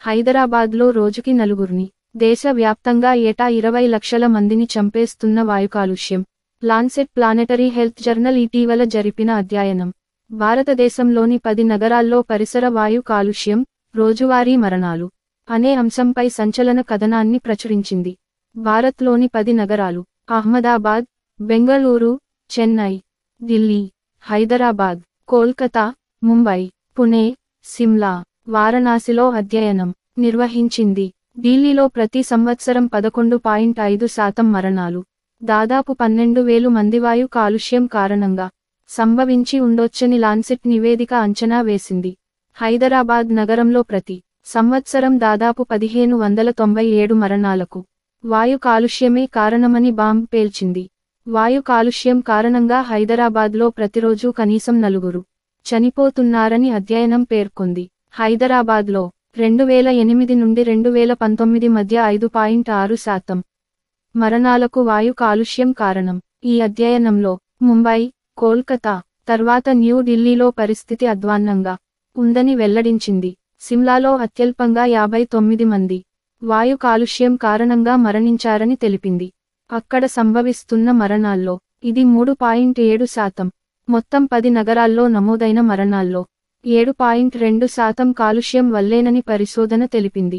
హైదరాబాద్లో రోజుకి నలుగురిని, దేశవ్యాప్తంగా ఏటా 20 లక్షల మందిని చంపేస్తున్న వాయు కాలుష్యం. లాన్సెట్ ప్లానెటరీ హెల్త్ జర్నల్ ఇటీవల జరిపిన అధ్యయనం భారతదేశంలోని 10 నగరాల్లో పరిసర వాయు కాలుష్యం, రోజువారీ మరణాలు అనే అంశంపై సంచలన కథనాన్ని ప్రచురించింది. భారత్లోని 10 నగరాలు అహ్మదాబాద్, బెంగళూరు, చెన్నై, ఢిల్లీ, హైదరాబాద్, కోల్కతా, ముంబై, పుణె, సిమ్లా, వారణాసిలో అధ్యయనం నిర్వహించింది. ఢిల్లీలో ప్రతి సంవత్సరం 11.5% మరణాలు, దాదాపు 12,000 మంది వాయు కాలుష్యం కారణంగా సంభవించి ఉండొచ్చని లాన్సెట్ నివేదిక అంచనా వేసింది. హైదరాబాద్ నగరంలో ప్రతి సంవత్సరం దాదాపు 1,597 మరణాలకు వాయు కాలుష్యమే కారణమని బాంబ్ పేల్చింది. వాయు కాలుష్యం కారణంగా హైదరాబాద్లో ప్రతిరోజూ కనీసం 4 చనిపోతున్నారని అధ్యయనం పేర్కొంది. హైదరాబాద్లో 2008 నుండి 2019 మధ్య 5.6% మరణాలకు వాయు కాలుష్యం కారణం. ఈ అధ్యయనంలో ముంబై, కోల్కతా తర్వాత న్యూఢిల్లీలో పరిస్థితి అధ్వాన్నంగా ఉందని వెల్లడించింది. సిమ్లాలో అత్యల్పంగా 59 మంది వాయు కాలుష్యం కారణంగా మరణించారని తెలిపింది. అక్కడ సంభవిస్తున్న మరణాల్లో ఇది 3.7%. మొత్తం 10 నగరాల్లో నమోదైన మరణాల్లో 7.2% కాలుష్యం వల్లేనని పరిశోధన తెలిపింది.